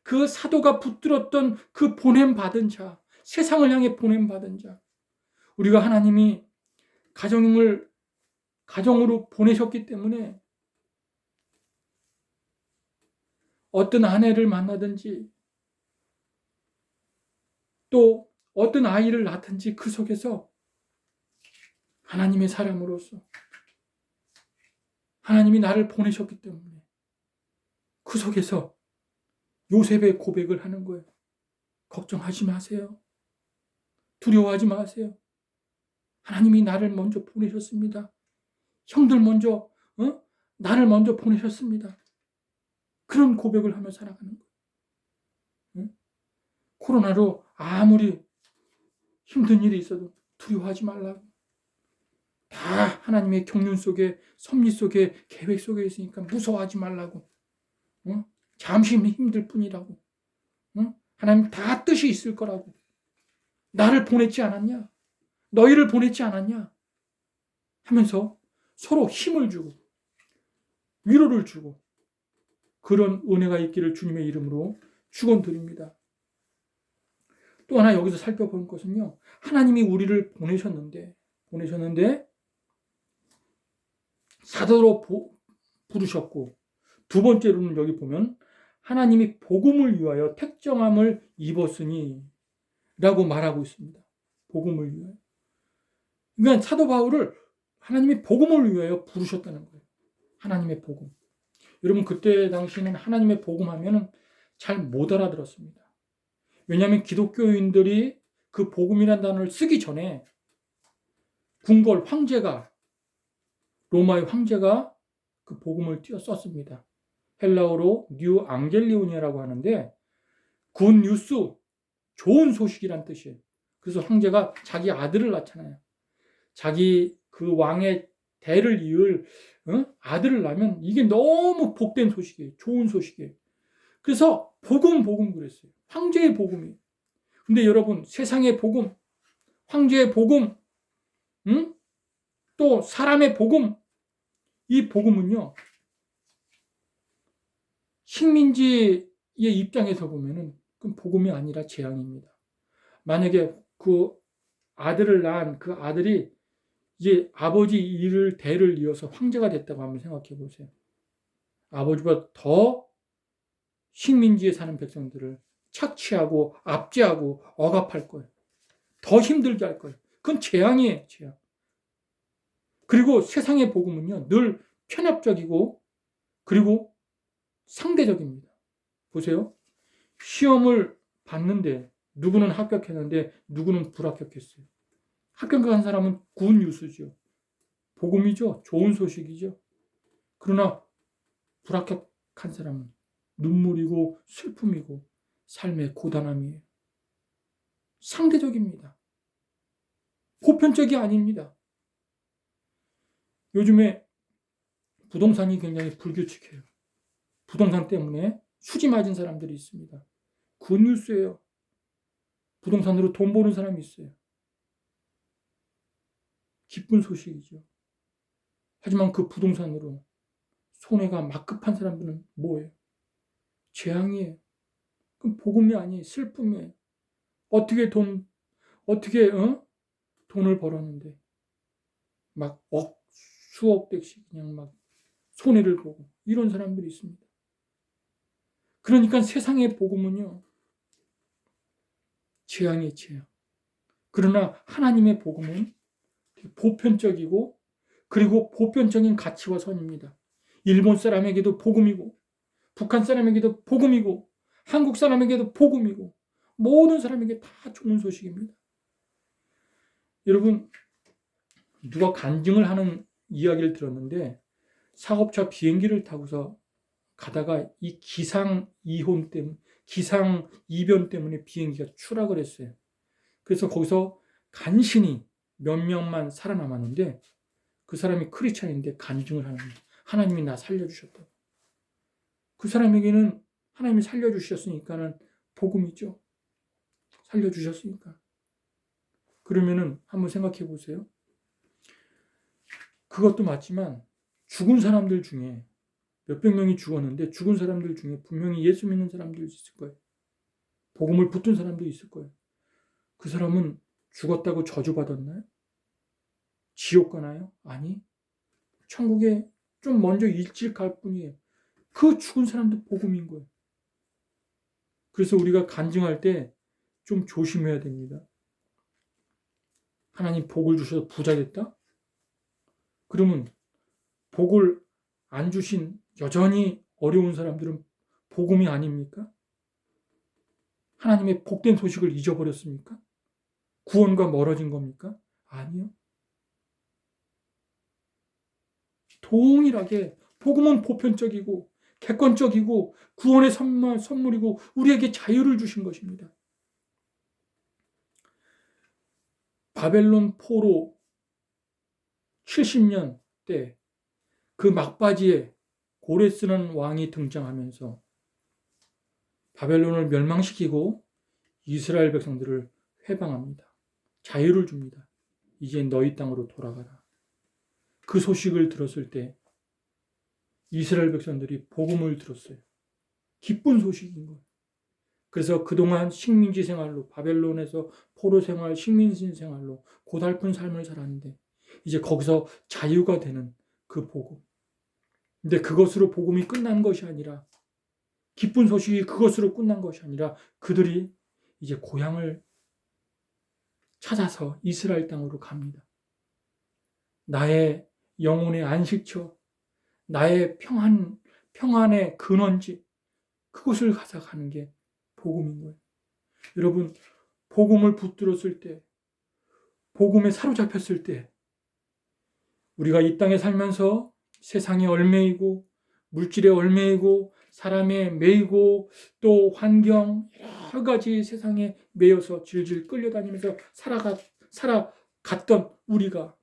그 사도가 붙들었던 그 보냄받은 자, 세상을 향해 보냄받은 자, 우리가 하나님이 가정으로 보내셨기 때문에 어떤 아내를 만나든지 또 어떤 아이를 낳든지 그 속에서 하나님의 사람으로서 하나님이 나를 보내셨기 때문에 그 속에서 요셉의 고백을 하는 거예요. 걱정하지 마세요. 두려워하지 마세요. 하나님이 나를 먼저 보내셨습니다. 형들 먼저 나를 먼저 보내셨습니다. 그런 고백을 하며 살아가는 거예요. 코로나로 아무리 힘든 일이 있어도 두려워하지 말라고. 다 하나님의 경륜 속에, 섭리 속에, 계획 속에 있으니까 무서워하지 말라고. 잠시 힘들 뿐이라고. 하나님 다 뜻이 있을 거라고. 나를 보냈지 않았냐? 너희를 보냈지 않았냐? 하면서 서로 힘을 주고 위로를 주고 그런 은혜가 있기를 주님의 이름으로 축원드립니다. 또 하나 여기서 살펴볼 것은요. 하나님이 우리를 보내셨는데 사도로 부르셨고, 두 번째로는 여기 보면 하나님이 복음을 위하여 택정함을 입었으니 라고 말하고 있습니다. 복음을 위하여. 그러니까 사도 바울을 하나님이 복음을 위하여 부르셨다는 거예요. 하나님의 복음. 여러분 그때 당시에는 하나님의 복음 하면은 잘 못 알아들었습니다. 왜냐하면 기독교인들이 그 복음이라는 단어를 쓰기 전에 궁궐 황제가, 로마의 황제가 그 복음을 띄어 썼습니다. 헬라어로 뉴 앙겔리오니아라고 하는데 굿 뉴스, 좋은 소식이란 뜻이에요. 그래서 황제가 자기 아들을 낳잖아요. 자기 그 왕의 대를 이을 아들을 낳으면 이게 너무 복된 소식이에요. 좋은 소식이에요. 그래서 복음 그랬어요. 황제의 복음이. 근데 여러분 세상의 복음, 황제의 복음, 또 사람의 복음, 이 복음은요 식민지의 입장에서 보면은 그건 복음이 아니라 재앙입니다. 만약에 그 아들을 낳은 그 아들이 이제 아버지 일을 대를 이어서 황제가 됐다고 한번 생각해 보세요. 아버지보다 더 식민지에 사는 백성들을 착취하고 압제하고 억압할 거예요. 더 힘들게 할 거예요. 그건 재앙이에요, 재앙. 그리고 세상의 복음은요, 늘 편협적이고 그리고 상대적입니다. 보세요. 시험을 봤는데 누구는 합격했는데 누구는 불합격했어요. 합격한 사람은 굿 뉴스죠. 복음이죠. 좋은 소식이죠. 그러나 불합격한 사람은 눈물이고 슬픔이고 삶의 고단함이에요. 상대적입니다. 보편적이 아닙니다. 요즘에 부동산이 굉장히 불규칙해요. 부동산 때문에 수지 맞은 사람들이 있습니다. 굿뉴스예요. 부동산으로 돈 버는 사람이 있어요. 기쁜 소식이죠. 하지만 그 부동산으로 손해가 막 급한 사람들은 뭐예요? 재앙이에요. 그럼 복음이 아니에요. 슬픔이에요. 어떻게 돈을 벌었는데 막 수억 백씩 그냥 막 손해를 보고 이런 사람들이 있습니다. 그러니까 세상의 복음은요 재앙이에요, 재앙. 그러나 하나님의 복음은 보편적이고 그리고 보편적인 가치와 선입니다. 일본 사람에게도 복음이고 북한 사람에게도 복음이고 한국 사람에게도 복음이고 모든 사람에게 다 좋은 소식입니다. 여러분 누가 간증을 하는 이야기를 들었는데 사업차 비행기를 타고서 가다가 이 기상 이변 때문에 비행기가 추락을 했어요. 그래서 거기서 간신히 몇 명만 살아남았는데 그 사람이 크리스찬인데 간증을 하는 거예요. 하나님이 나 살려주셨다고. 그 사람에게는 하나님이 살려주셨으니까는 복음이죠. 살려주셨으니까. 그러면은 한번 생각해 보세요. 그것도 맞지만 죽은 사람들 중에 몇백 명이 죽었는데 죽은 사람들 중에 분명히 예수 믿는 사람도 있을 거예요. 복음을 붙든 사람도 있을 거예요. 그 사람은 죽었다고 저주받았나요? 지옥 가나요? 아니. 천국에 좀 먼저 일찍 갈 뿐이에요. 그 죽은 사람도 복음인 거예요. 그래서 우리가 간증할 때 좀 조심해야 됩니다. 하나님 복을 주셔서 부자 됐다? 그러면 복을 안 주신 여전히 어려운 사람들은 복음이 아닙니까? 하나님의 복된 소식을 잊어버렸습니까? 구원과 멀어진 겁니까? 아니요. 동일하게 복음은 보편적이고 객관적이고 구원의 선물이고 우리에게 자유를 주신 것입니다. 바벨론 포로 70년 때 그 막바지에 고레스는 왕이 등장하면서 바벨론을 멸망시키고 이스라엘 백성들을 회방합니다. 자유를 줍니다. 이제 너희 땅으로 돌아가라. 그 소식을 들었을 때 이스라엘 백성들이 복음을 들었어요. 기쁜 소식인 거예요. 그래서 그동안 식민지 생활로 바벨론에서 포로 생활, 식민지 생활로 고달픈 삶을 살았는데 이제 거기서 자유가 되는 그 복음. 근데 그것으로 복음이 끝난 것이 아니라 기쁜 소식이 그것으로 끝난 것이 아니라 그들이 이제 고향을 찾아서 이스라엘 땅으로 갑니다. 나의 영혼의 안식처, 나의 평안의 근원지, 그곳을 가서 가는 게 복음인 거예요. 여러분, 복음을 붙들었을 때, 복음에 사로잡혔을 때, 우리가 이 땅에 살면서 세상에 얼매이고, 물질에 얼매이고, 사람에 매이고, 또 환경, 여러 가지 세상에 매여서 질질 끌려다니면서 살아갔던 우리가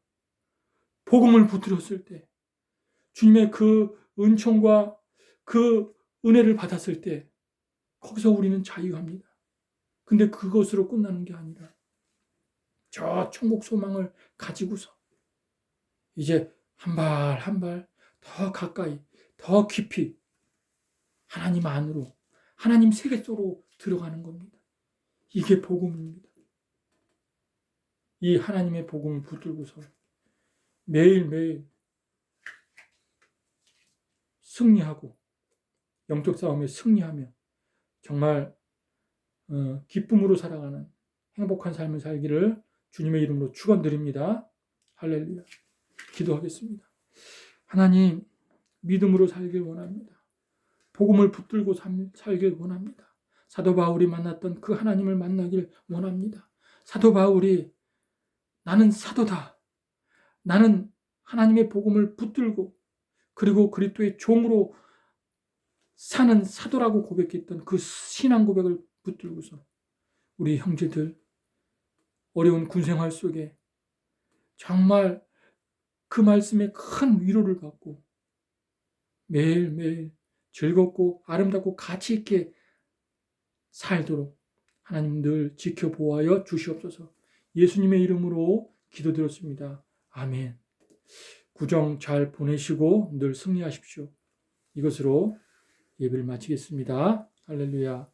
복음을 붙들었을 때, 주님의 그 은총과 그 은혜를 받았을 때, 거기서 우리는 자유합니다. 근데 그것으로 끝나는 게 아니라 저 천국 소망을 가지고서 이제 한 발 한 발 더 가까이, 더 깊이 하나님 안으로, 하나님 세계 속으로 들어가는 겁니다. 이게 복음입니다. 이 하나님의 복음을 붙들고서 매일매일 승리하고 영적 싸움에 승리하며 정말 기쁨으로 살아가는 행복한 삶을 살기를 주님의 이름으로 축원드립니다. 할렐루야. 기도하겠습니다. 하나님, 믿음으로 살길 원합니다. 복음을 붙들고 살길 원합니다. 사도 바울이 만났던 그 하나님을 만나길 원합니다. 사도 바울이 나는 사도다. 나는 하나님의 복음을 붙들고 그리고 그리스도의 종으로 사는 사도라고 고백했던 그 신앙 고백을 붙들고서 우리 형제들 어려운 군생활 속에 정말 그 말씀에 큰 위로를 받고 매일매일 즐겁고 아름답고 가치 있게 살도록 하나님 늘 지켜보아여 주시옵소서. 예수님의 이름으로 기도드렸습니다. 아멘. 구정 잘 보내시고 늘 승리하십시오. 이것으로 예배를 마치겠습니다. 할렐루야.